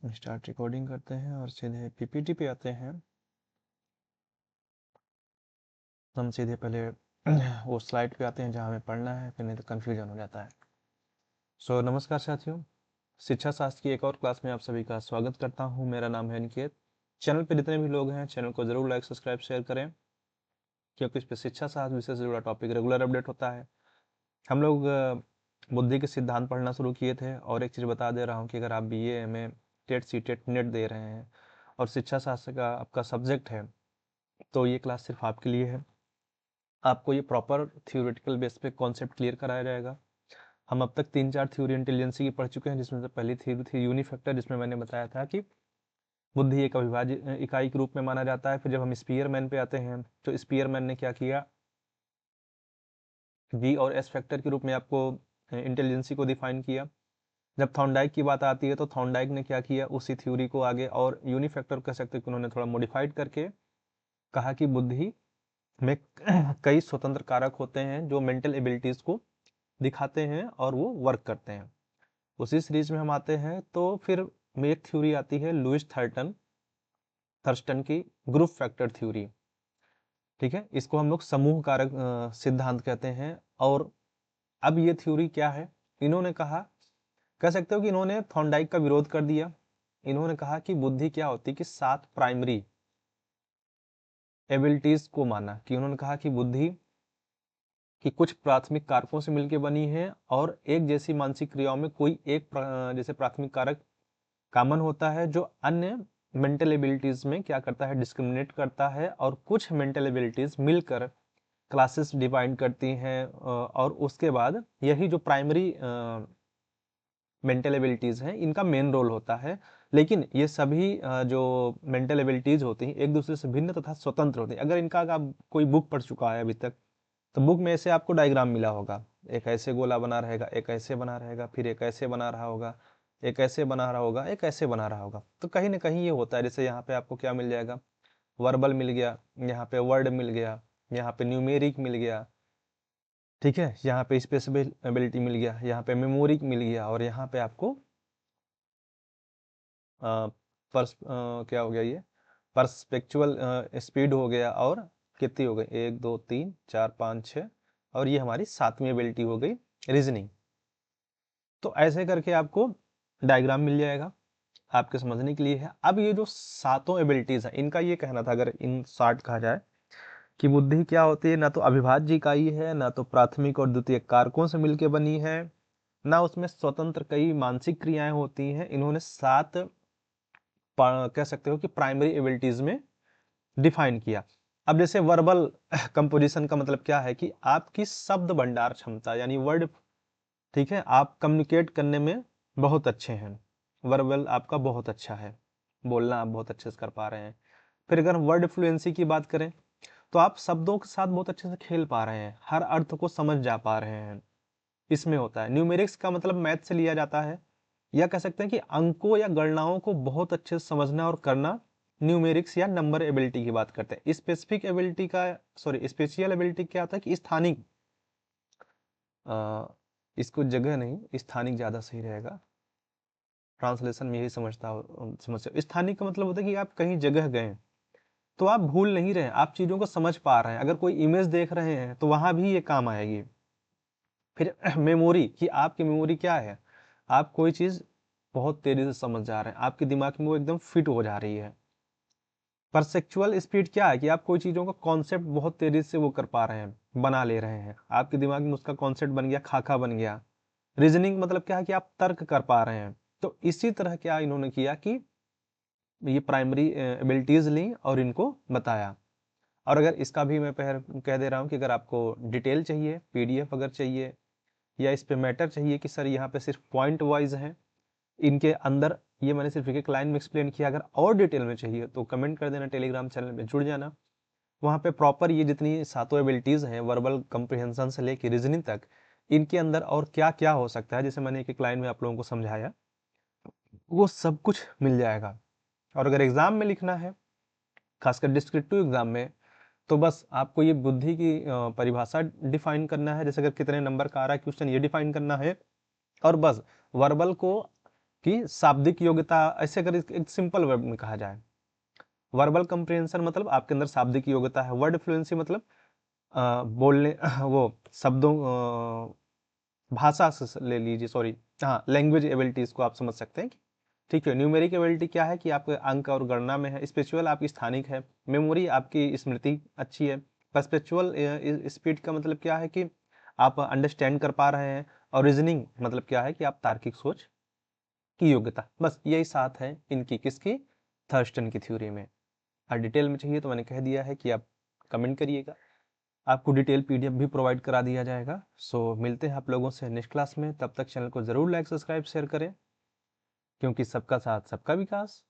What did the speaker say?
Start recording करते हैं और सीधे पीपीटी पे आते हैं। हम सीधे पहले वो स्लाइड पे आते हैं जहाँ हमें पढ़ना है, फिर नहीं तो कन्फ्यूजन हो जाता है। नमस्कार साथियों, शिक्षा शास्त्र की एक और क्लास में आप सभी का स्वागत करता हूँ। मेरा नाम है निकेत। चैनल पे जितने भी लोग हैं चैनल को जरूर लाइक सब्सक्राइब शेयर करें, क्योंकि इस पर शिक्षा शास्त्र विषय से जुड़ा टॉपिक रेगुलर अपडेट होता है। हम लोग बुद्धि के सिद्धांत पढ़ना शुरू किए थे, और एक चीज़ बता दे रहा हूँ कि अगर आप BA MA TET CTET NET दे रहे हैं और शिक्षा शास्त्र का आपका सब्जेक्ट है, तो ये क्लास सिर्फ आपके लिए है। आपको ये प्रॉपर थियोरेटिकल बेस पे कॉन्सेप्ट क्लियर कराया जाएगा। हम अब तक 3-4 थ्योरी इंटेलिजेंसी की पढ़ चुके हैं, जिसमें से पहली थ्योरी थी यूनिफैक्टर, जिसमें मैंने बताया था कि बुद्धि एक अविभाज्य इकाई के रूप में माना जाता है। फिर जब हम स्पीयरमैन पे आते हैं, तो स्पीयरमैन ने क्या किया, जी और एस फैक्टर के रूप में आपको इंटेलिजेंसी को डिफाइन किया। जब थॉर्नडाइक की बात आती है, तो थॉर्नडाइक ने क्या किया, उसी थ्योरी को आगे और यूनिफैक्टर कह सकते हैं कि उन्होंने थोड़ा मॉडिफाइड करके कहा कि बुद्धि में कई स्वतंत्र कारक होते हैं जो मेंटल एबिलिटीज को दिखाते हैं और वो वर्क करते हैं। उसी सीरीज में हम आते हैं, तो फिर एक थ्योरी आती है लुइस थर्स्टन की ग्रुप फैक्टर थ्योरी। ठीक है, इसको हम लोग समूह कारक सिद्धांत कहते हैं। और अब ये थ्योरी क्या है, इन्होंने कहा, कह सकते हो कि इन्होंने थॉर्नडाइक का विरोध कर दिया। इन्होंने कहा कि बुद्धि क्या होती है कि 7 प्राइमरी एबिलिटीज को माना, कि उन्होंने कहा कि बुद्धि कि कुछ प्राथमिक कारकों से मिलकर बनी है, और एक जैसी मानसिक क्रियाओं में कोई एक जैसे प्राथमिक कारक कॉमन होता है, जो अन्य मेंटल एबिलिटीज में क्या करता है, डिस्क्रिमिनेट करता है, और कुछ मेंटल एबिलिटीज मिलकर क्लासेस डिवाइड करती हैं। और उसके बाद यही जो प्राइमरी मेंटल एबिलिटीज हैं, इनका मेन रोल होता है। लेकिन ये सभी जो मेंटल एबिलिटीज होती हैं एक दूसरे से भिन्न तथा स्वतंत्र होती हैं। अगर इनका आप कोई बुक पढ़ चुका है अभी तक, तो बुक में ऐसे आपको डायग्राम मिला होगा, एक ऐसे गोला बना रहेगा, एक ऐसे बना रहेगा, फिर एक ऐसे बना रहा होगा, एक ऐसे बना रहा होगा, एक ऐसे बना रहा होगा। तो कहीं ना कहीं ये होता है। जैसे यहाँ पे आपको क्या मिल जाएगा, वर्बल मिल गया, यहाँ पे वर्ड मिल गया, यहाँ पे न्यूमेरिक मिल गया, ठीक है, यहाँ पे स्पेसिबिलिटी मिल गया, यहाँ पे मेमोरिक मिल गया, और यहाँ पे आपको क्या हो गया, ये परस्पेक्चुअल स्पीड हो गया। और कितनी हो गई, 1 2 3 4 5 6, और ये हमारी 7वीं एबिलिटी हो गई रीजनिंग। तो ऐसे करके आपको डायग्राम मिल जाएगा, आपके समझने के लिए है। अब ये जो सातों एबिलिटीज है, इनका ये कहना था, अगर इन शॉर्ट कहा जाए, कि बुद्धि क्या होती है, ना तो अविभाज्य इकाई है, ना तो प्राथमिक और द्वितीय कारकों से मिलकर बनी है, ना उसमें स्वतंत्र कई मानसिक क्रियाएं होती हैं। इन्होंने 7 कह सकते हो कि प्राइमरी एबिलिटीज में डिफाइन किया। अब जैसे वर्बल कंपोजिशन का मतलब क्या है, कि आपकी शब्द भंडार क्षमता, यानी वर्ड, ठीक है, आप कम्युनिकेट करने में बहुत अच्छे हैं, वर्बल आपका बहुत अच्छा है, बोलना आप बहुत अच्छे से कर पा रहे हैं। फिर अगर हम वर्ड फ्लुएंसी की बात करें, तो आप शब्दों के साथ बहुत अच्छे से खेल पा रहे हैं, हर अर्थ को समझ जा पा रहे हैं, इसमें होता है। न्यूमेरिक्स का मतलब मैथ से लिया जाता है, या कह सकते हैं कि अंकों या गणनाओं को बहुत अच्छे से समझना और करना न्यूमेरिक्स या नंबर एबिलिटी की बात करते हैं। स्पेसिफिक एबिलिटी का, सॉरी, स्पेशियल एबिलिटी क्या होता है, कि स्थानिक, इसको जगह नहीं, स्थानिक ज्यादा सही रहेगा, ट्रांसलेशन में यही समझते हो। स्थानिक का मतलब होता है कि आप कहीं जगह गए, तो आप भूल नहीं रहे, आप चीजों को समझ पा रहे हैं, अगर कोई इमेज देख रहे हैं तो वहां भी ये काम आएगी। फिर मेमोरी, कि आपकी मेमोरी क्या है, आप कोई चीज बहुत तेजी से समझ जा रहे हैं, आपके दिमाग में वो एकदम फिट हो जा रही है। परसेप्चुअल स्पीड क्या है, कि आप कोई चीजों का कॉन्सेप्ट बहुत तेजी से वो कर पा रहे हैं, बना ले रहे हैं, आपके दिमाग में उसका कॉन्सेप्ट बन गया, खाका बन गया। रीजनिंग मतलब क्या है, कि आप तर्क कर पा रहे हैं। तो इसी तरह क्या इन्होंने किया, कि ये प्राइमरी एबिलिटीज ली और इनको बताया। और अगर इसका भी मैं कह दे रहा हूँ कि अगर आपको डिटेल चाहिए, पीडीएफ अगर चाहिए, या इस पे मैटर चाहिए कि सर यहाँ पे सिर्फ पॉइंट वाइज है, इनके अंदर ये मैंने सिर्फ एक लाइन में एक्सप्लेन किया, अगर और डिटेल में चाहिए तो कमेंट कर देना, टेलीग्राम चैनल में जुड़ जाना। वहाँ पे प्रॉपर ये जितनी सातों एबिलिटीज हैं, वर्बल कंप्रिहेंशन से लेकर रीजनिंग तक, इनके अंदर और क्या क्या हो सकता है, जैसे मैंने एक लाइन में आप लोगों को समझाया, वो सब कुछ मिल जाएगा। और अगर एग्जाम में लिखना है, खासकर डिस्क्रिप्टिव एग्जाम में, तो बस आपको ये बुद्धि की परिभाषा डिफाइन करना है। जैसे अगर कितने नंबर का आ रहा है क्वेश्चन, ये डिफाइन करना है। और बस वर्बल को कि शाब्दिक योग्यता, ऐसे अगर एक सिंपल वर्ड में कहा जाए, वर्बल कंप्रिहेंशन मतलब आपके अंदर शाब्दिक योग्यता है, वर्ड फ्लुएंसी मतलब बोलने वो शब्दों भाषा से ले लीजिए, सॉरी, हाँ, लैंग्वेज एबिलिटीज को आप समझ सकते हैं। ठीक है, न्यूमेरिक एबिलिटी क्या है कि आपके अंक और गणना में है, स्पिरिचुअल आपकी स्थानिक है, मेमोरी आपकी स्मृति अच्छी है, पर्सपेचुअल स्पीड का मतलब क्या है कि आप अंडरस्टैंड कर पा रहे हैं, और रीजनिंग मतलब क्या है कि आप तार्किक सोच की योग्यता। बस यही 7 है इनकी, किसकी, थर्स्टन की थ्योरी में। और डिटेल में चाहिए तो मैंने कह दिया है कि आप कमेंट करिएगा, आपको डिटेल पीडीएफ भी प्रोवाइड करा दिया जाएगा। सो मिलते हैं आप लोगों से नेक्स्ट क्लास में, तब तक चैनल को जरूर लाइक सब्सक्राइब शेयर करें, क्योंकि सबका साथ सबका विकास।